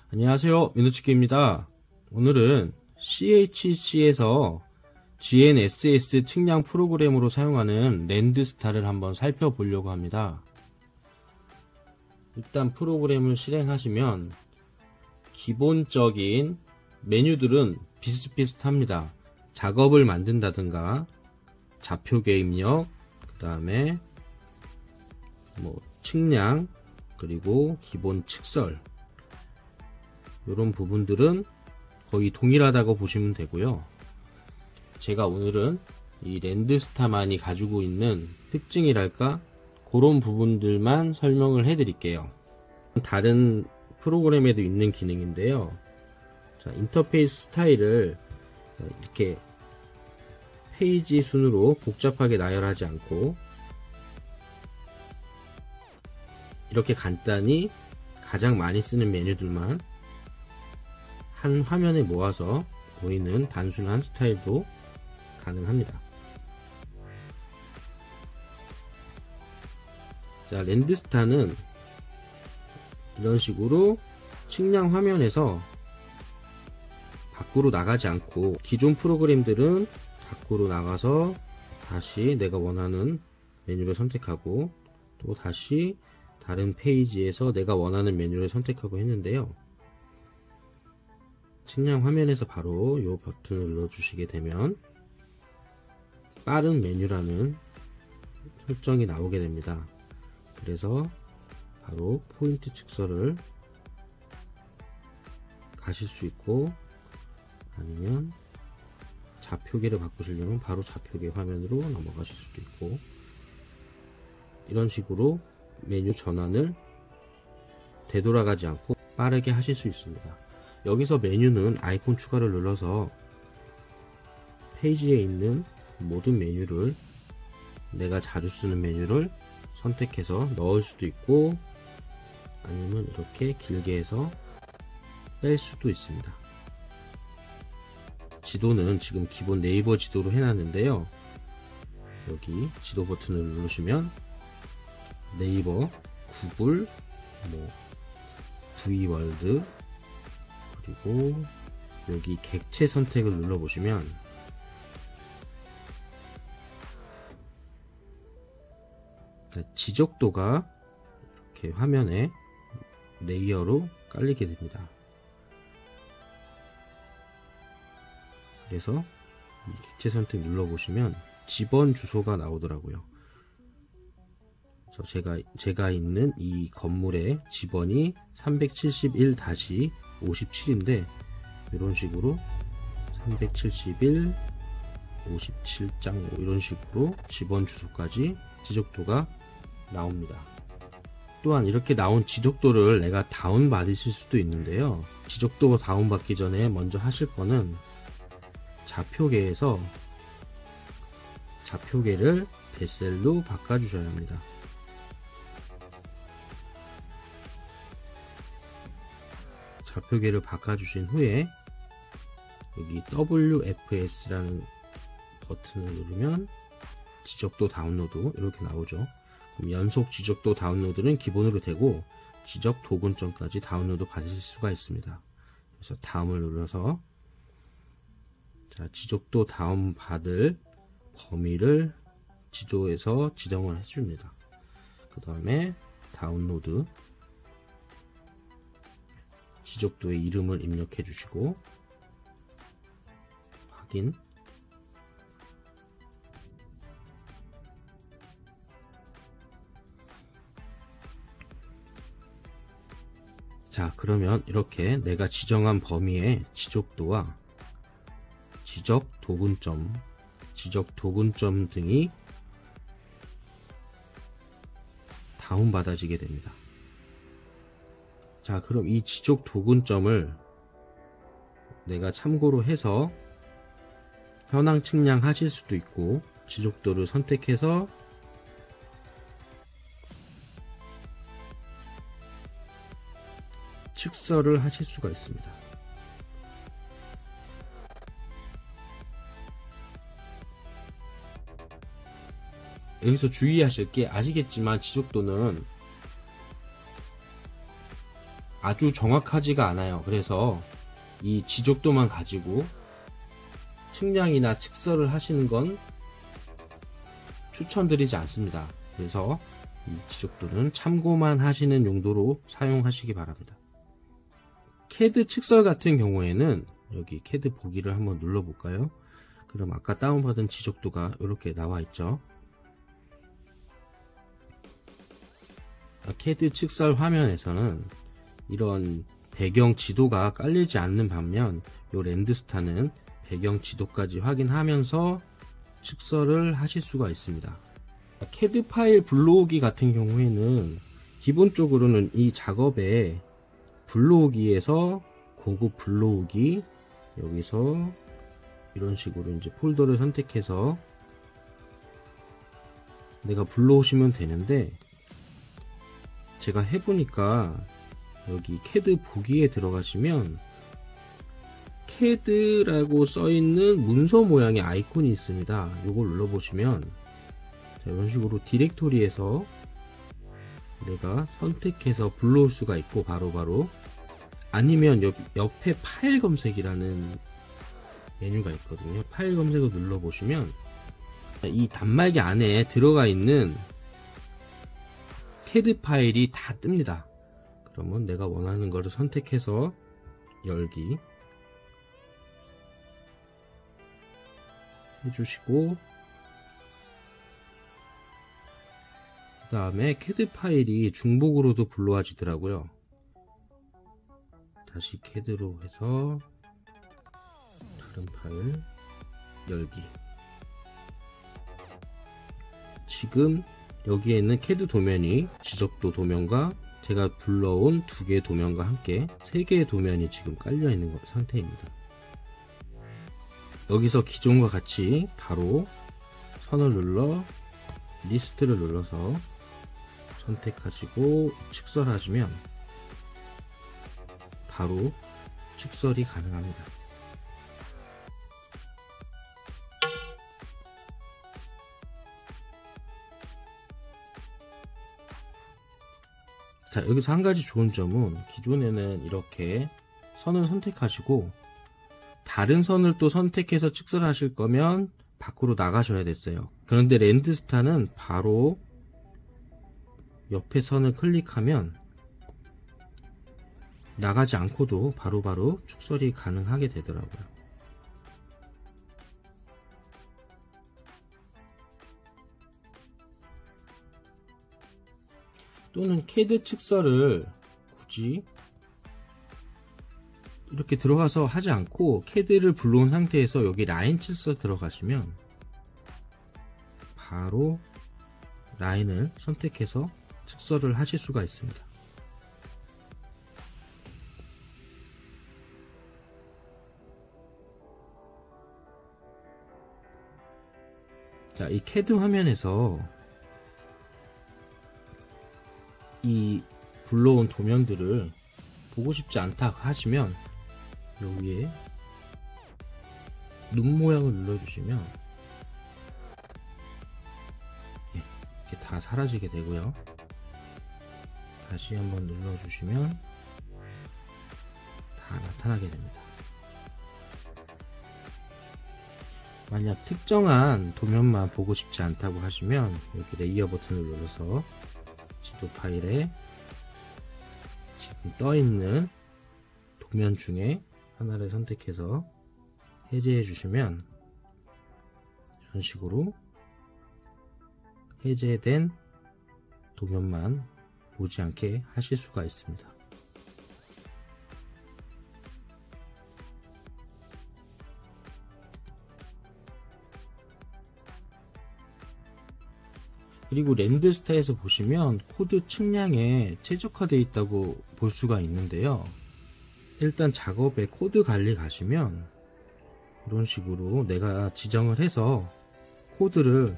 안녕하세요, 민우치기입니다. 오늘은 CHC에서 GNSS 측량 프로그램으로 사용하는 랜드스타를 한번 살펴보려고 합니다. 일단 프로그램을 실행하시면 기본적인 메뉴들은 비슷비슷합니다. 작업을 만든다든가 좌표계 입력, 그 다음에 측량, 그리고 기본 측설, 이런 부분들은 거의 동일하다고 보시면 되고요. 제가 오늘은 이 랜드스타만이 가지고 있는 특징이랄까, 그런 부분들만 설명을 해 드릴게요. 다른 프로그램에도 있는 기능인데요. 자, 인터페이스 스타일을 이렇게 페이지 순으로 복잡하게 나열하지 않고 이렇게 간단히 가장 많이 쓰는 메뉴들만 한 화면에 모아서 보이는 단순한 스타일도 가능합니다. 자, 랜드스타는 이런 식으로 측량 화면에서 밖으로 나가지 않고, 기존 프로그램들은 밖으로 나가서 다시 내가 원하는 메뉴를 선택하고 또 다시 다른 페이지에서 내가 원하는 메뉴를 선택하고 했는데요. 측량 화면에서 바로 이 버튼을 눌러주시게 되면 빠른 메뉴라는 설정이 나오게 됩니다. 그래서 바로 포인트 측설을 가실 수 있고, 아니면 좌표계를 바꾸시려면 바로 좌표계 화면으로 넘어가실 수도 있고, 이런 식으로 메뉴 전환을 되돌아가지 않고 빠르게 하실 수 있습니다. 여기서 메뉴는 아이콘 추가를 눌러서 페이지에 있는 모든 메뉴를, 내가 자주 쓰는 메뉴를 선택해서 넣을 수도 있고, 아니면 이렇게 길게 해서 뺄 수도 있습니다. 지도는 지금 기본 네이버 지도로 해놨는데요. 여기 지도 버튼을 누르시면 네이버, 구글, V월드, 그리고 여기 객체 선택을 눌러보시면 지적도가 이렇게 화면에 레이어로 깔리게 됩니다. 그래서 이 객체 선택 눌러보시면 집원 주소가 나오더라고요. 제가 있는 이 건물의 집원이 371-57인데 이런 식으로 371 57장 이런 식으로 집원 주소까지 지적도가 나옵니다. 또한 이렇게 나온 지적도를 내가 다운 받으실 수도 있는데요. 지적도 다운 받기 전에 먼저 하실 거는 좌표계에서 좌표계를 벳셀로 바꿔주셔야 합니다. 좌표계를 바꿔주신 후에 여기 WFS라는 버튼을 누르면 지적도 다운로드 이렇게 나오죠. 그럼 연속 지적도 다운로드는 기본으로 되고 지적 도근점까지 다운로드 받으실 수가 있습니다. 그래서 다음을 눌러서 지적도 다운 받을 범위를 지도에서 지정을 해줍니다. 그 다음에 다운로드, 지적도의 이름을 입력해 주시고 확인. 자, 그러면 이렇게 내가 지정한 범위의 지적도와 지적 도근점 등이 다운받아지게 됩니다. 자, 그럼 이 지적 도근점을 내가 참고로 해서 현황 측량 하실 수도 있고, 지적도를 선택해서 측설을 하실 수가 있습니다. 여기서 주의하실 게, 아시겠지만 지적도는 아주 정확하지가 않아요. 그래서 이 지적도만 가지고 측량이나 측설을 하시는 건 추천드리지 않습니다. 그래서 이 지적도는 참고만 하시는 용도로 사용하시기 바랍니다. CAD 측설 같은 경우에는 여기 CAD 보기를 한번 눌러볼까요? 그럼 아까 다운받은 지적도가 이렇게 나와 있죠. CAD 측설 화면에서는 이런 배경 지도가 깔리지 않는 반면 이 랜드스타는 배경 지도까지 확인하면서 측설을 하실 수가 있습니다. CAD 파일 불러오기 같은 경우에는 기본적으로는 이 작업에 불러오기에서 고급 불러오기, 여기서 이런 식으로 이제 폴더를 선택해서 내가 불러오시면 되는데, 제가 해보니까 여기 CAD 보기에 들어가시면 CAD라고 써있는 문서 모양의 아이콘이 있습니다. 이걸 눌러보시면 이런 식으로 디렉토리에서 내가 선택해서 불러올 수가 있고, 바로바로 아니면 옆에 파일 검색이라는 메뉴가 있거든요. 파일 검색을 눌러보시면 이 단말기 안에 들어가 있는 CAD 파일이 다 뜹니다. 그러면 내가 원하는 거를 선택해서 열기 해주시고, 그 다음에 CAD 파일이 중복으로도 불러와지더라고요. 다시 CAD로 해서 다른 파일 열기. 지금 여기에 있는 CAD 도면이 지적도 도면과 제가 불러온 2개의 도면과 함께 3개의 도면이 지금 깔려 있는 상태입니다. 여기서 기존과 같이 바로 선을 눌러 리스트를 눌러서 선택하시고 측설하시면 바로 측설이 가능합니다. 자, 여기서 한 가지 좋은 점은 기존에는 이렇게 선을 선택하시고 다른 선을 또 선택해서 측설하실 거면 밖으로 나가셔야 됐어요. 그런데 랜드스타는 바로 옆에 선을 클릭하면 나가지 않고도 바로바로 축설이 가능하게 되더라고요. 또는 CAD 측설을 굳이 이렇게 들어가서 하지 않고 CAD를 불러온 상태에서 여기 라인 측설 들어가시면 바로 라인을 선택해서 측설을 하실 수가 있습니다. 자, 이 CAD 화면에서 이 불러온 도면들을 보고 싶지 않다 하시면 여기에 눈 모양을 눌러주시면 이렇게 다 사라지게 되고요. 다시 한번 눌러주시면 다 나타나게 됩니다. 만약 특정한 도면만 보고 싶지 않다고 하시면 여기 레이어 버튼을 눌러서 지도 파일에 지금 떠있는 도면 중에 하나를 선택해서 해제해 주시면 이런 식으로 해제된 도면만 보지 않게 하실 수가 있습니다. 그리고 랜드스타에서 보시면 코드 측량에 최적화되어 있다고 볼 수가 있는데요. 일단 작업에 코드 관리 가시면 이런 식으로 내가 지정을 해서 코드를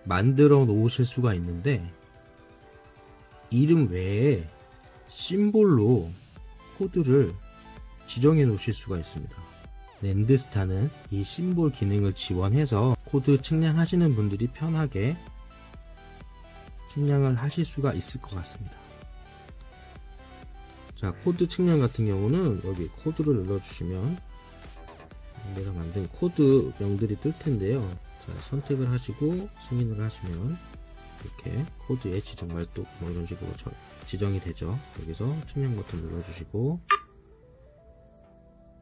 만들어 놓으실 수가 있는데, 이름 외에 심볼로 코드를 지정해 놓으실 수가 있습니다. 랜드스타는 이 심볼 기능을 지원해서 코드 측량하시는 분들이 편하게 측량을 하실 수가 있을 것 같습니다. 자, 코드 측량 같은 경우는 여기 코드를 눌러주시면 내가 만든 코드 명들이 뜰 텐데요. 자, 선택을 하시고 승인을 하시면 이렇게 코드에 지정 말뚝 뭐 이런 식으로 지정이 되죠. 여기서 측량 버튼 눌러주시고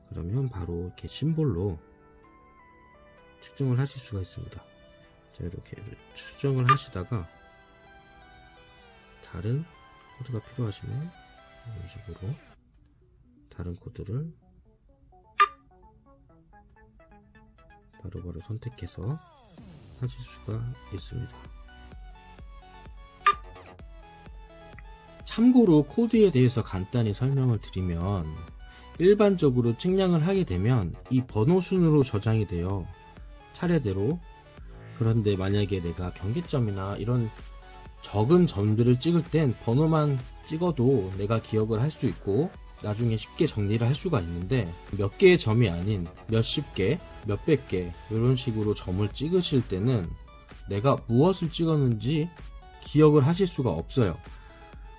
그러면 바로 이렇게 심볼로 측정을 하실 수가 있습니다. 자, 이렇게 측정을 하시다가 다른 코드가 필요하시면 이런 식으로 다른 코드를 바로바로 선택해서 하실 수가 있습니다. 참고로 코드에 대해서 간단히 설명을 드리면 일반적으로 측량을 하게 되면 이 번호 순으로 저장이 돼요. 차례대로. 그런데 만약에 내가 경계점이나 이런 적은 점들을 찍을 땐 번호만 찍어도 내가 기억을 할 수 있고 나중에 쉽게 정리를 할 수가 있는데 몇 개의 점이 아닌 몇십 개, 몇백 개 이런 식으로 점을 찍으실 때는 내가 무엇을 찍었는지 기억을 하실 수가 없어요.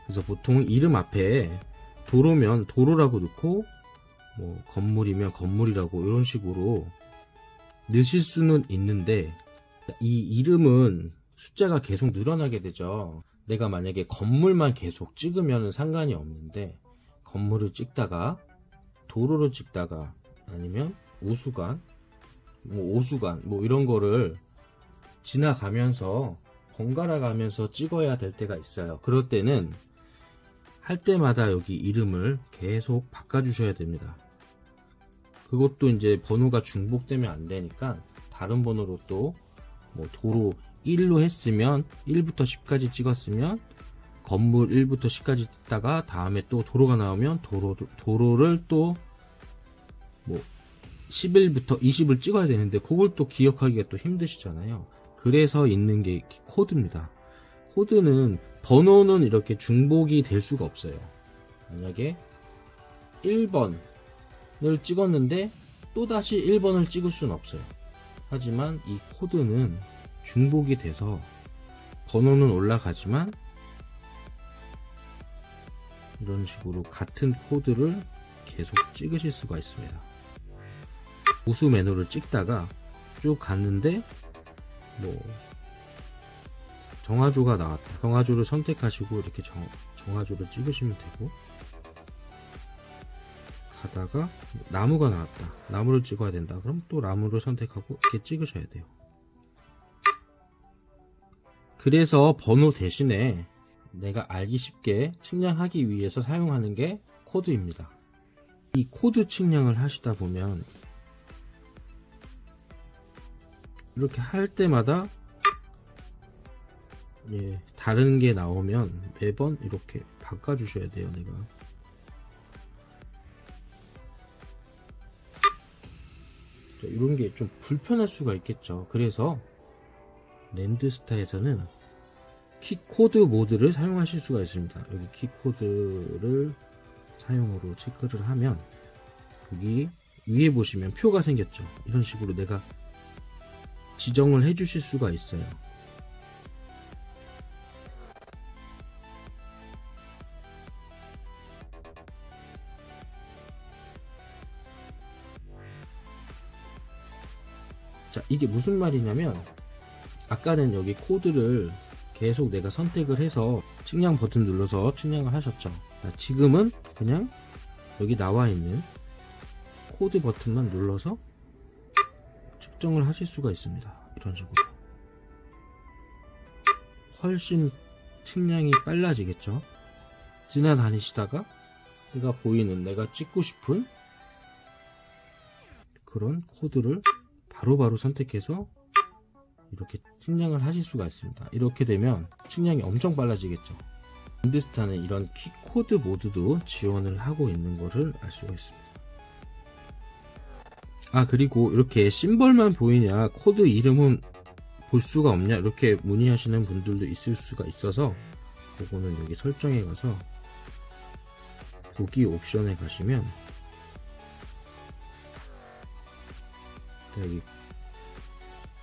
그래서 보통 이름 앞에 도로면 도로라고 넣고 뭐 건물이면 건물이라고 이런 식으로 넣으실 수는 있는데 이 이름은 숫자가 계속 늘어나게 되죠. 내가 만약에 건물만 계속 찍으면 상관이 없는데 건물을 찍다가 도로를 찍다가 아니면 우수관, 뭐 오수관 뭐 이런 거를 지나가면서 번갈아 가면서 찍어야 될 때가 있어요. 그럴 때는 할 때마다 여기 이름을 계속 바꿔 주셔야 됩니다. 그것도 이제 번호가 중복되면 안 되니까 다른 번호로 또 뭐 도로 1로 했으면 1부터 10까지 찍었으면 건물 1부터 10까지 찍다가 다음에 또 도로가 나오면 도로를 또 뭐 11부터 20을 찍어야 되는데 그걸 또 기억하기가 또 힘드시잖아요. 그래서 있는 게 코드입니다. 코드는 번호는 이렇게 중복이 될 수가 없어요. 만약에 1번을 찍었는데 또다시 1번을 찍을 수는 없어요. 하지만 이 코드는 중복이 돼서 번호는 올라가지만 이런 식으로 같은 코드를 계속 찍으실 수가 있습니다. 우수 매너를 찍다가 쭉 갔는데 뭐 정화조가 나왔다. 정화조를 선택하시고 이렇게 정화조를 찍으시면 되고 가다가 나무가 나왔다. 나무를 찍어야 된다. 그럼 또 나무를 선택하고 이렇게 찍으셔야 돼요. 그래서 번호 대신에 내가 알기 쉽게 측량하기 위해서 사용하는 게 코드입니다. 이 코드 측량을 하시다 보면 이렇게 할 때마다 다른 게 나오면 매번 이렇게 바꿔주셔야 돼요. 내가 이런 게 좀 불편할 수가 있겠죠. 그래서 랜드스타에서는 키코드 모드를 사용하실 수가 있습니다. 여기 키코드를 사용으로 체크를 하면 여기 위에 보시면 표가 생겼죠. 이런 식으로 내가 지정을 해 주실 수가 있어요. 자, 이게 무슨 말이냐면 아까는 여기 코드를 계속 내가 선택을 해서 측량 버튼 눌러서 측량을 하셨죠. 자, 지금은 그냥 여기 나와 있는 코드 버튼만 눌러서 측정을 하실 수가 있습니다. 이런 식으로 훨씬 측량이 빨라지겠죠. 지나다니시다가 내가 보이는 내가 찍고 싶은 그런 코드를 바로바로 선택해서 이렇게 측량을 하실 수가 있습니다. 이렇게 되면 측량이 엄청 빨라지겠죠. 랜드스타는 이런 키코드 모드도 지원을 하고 있는 것을 알 수가 있습니다. 아, 그리고 이렇게 심벌만 보이냐 코드 이름은 볼 수가 없냐 이렇게 문의하시는 분들도 있을 수가 있어서 그거는 여기 설정에 가서 보기 옵션에 가시면 여기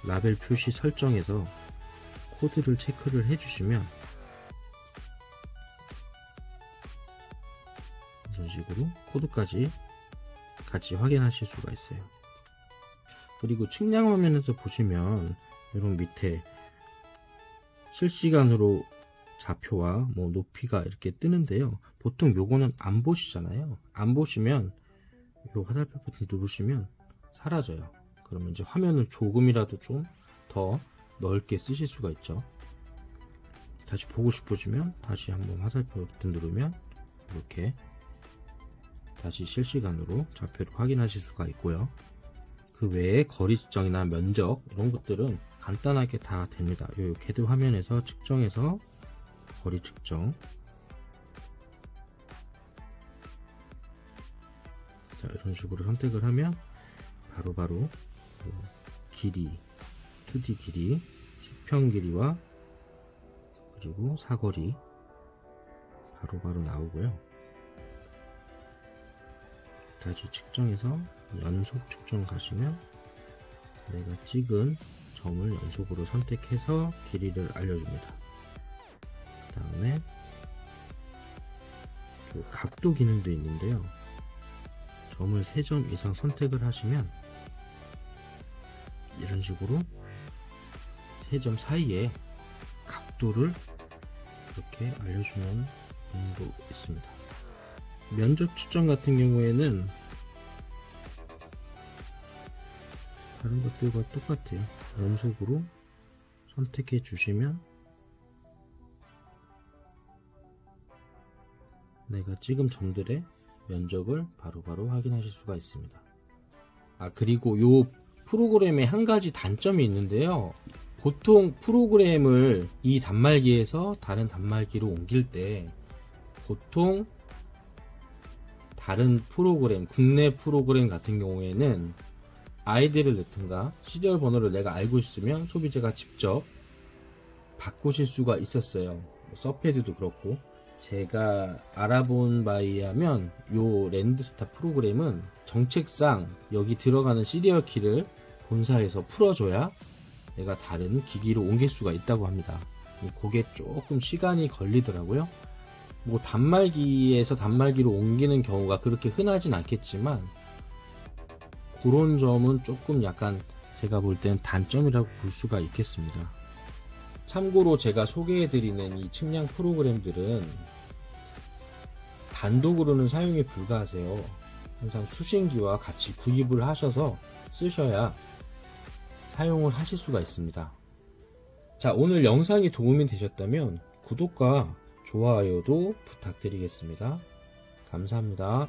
라벨 표시 설정에서 코드를 체크를 해주시면 식으로 코드까지 같이 확인하실 수가 있어요. 그리고 측량 화면에서 보시면 이런 밑에 실시간으로 좌표와 뭐 높이가 이렇게 뜨는데요. 보통 요거는 안 보시잖아요. 안 보시면 요 화살표 버튼 누르시면 사라져요. 그러면 이제 화면을 조금이라도 좀 더 넓게 쓰실 수가 있죠. 다시 보고 싶으시면 다시 한번 화살표 버튼 누르면 이렇게 다시 실시간으로 좌표를 확인하실 수가 있고요. 그 외에 거리 측정이나 면적 이런 것들은 간단하게 다 됩니다. 요 CAD 화면에서 측정해서 거리 측정, 자, 이런 식으로 선택을 하면 바로바로 길이, 2D 길이, 수평 길이와 그리고 사거리 바로바로 나오고요. 다시 측정해서 연속 측정 가시면 내가 찍은 점을 연속으로 선택해서 길이를 알려줍니다. 그 다음에 그 각도 기능도 있는데요. 점을 3점 이상 선택을 하시면 이런 식으로 3점 사이에 각도를 이렇게 알려주는 기능도 있습니다. 면적 측정 같은 경우에는 다른 것들과 똑같아요. 연속으로 선택해 주시면 내가 찍은 점들의 면적을 바로바로 확인하실 수가 있습니다. 그리고 이 프로그램에 한 가지 단점이 있는데요. 보통 프로그램을 이 단말기에서 다른 단말기로 옮길 때 보통 다른 프로그램, 국내 프로그램 같은 경우에는 아이디를 넣든가 시리얼 번호를 내가 알고 있으면 소비자가 직접 바꾸실 수가 있었어요. 서패드도 그렇고. 제가 알아본 바에 의하면 요 랜드스타 프로그램은 정책상 여기 들어가는 시리얼 키를 본사에서 풀어줘야 내가 다른 기기로 옮길 수가 있다고 합니다. 그게 조금 시간이 걸리더라고요. 뭐 단말기에서 단말기로 옮기는 경우가 그렇게 흔하진 않겠지만 그런 점은 조금 약간 제가 볼 땐 단점이라고 볼 수가 있겠습니다. 참고로 제가 소개해드리는 이 측량 프로그램들은 단독으로는 사용이 불가하세요. 항상 수신기와 같이 구입을 하셔서 쓰셔야 사용을 하실 수가 있습니다. 자, 오늘 영상이 도움이 되셨다면 구독과 좋아요도 부탁드리겠습니다. 감사합니다.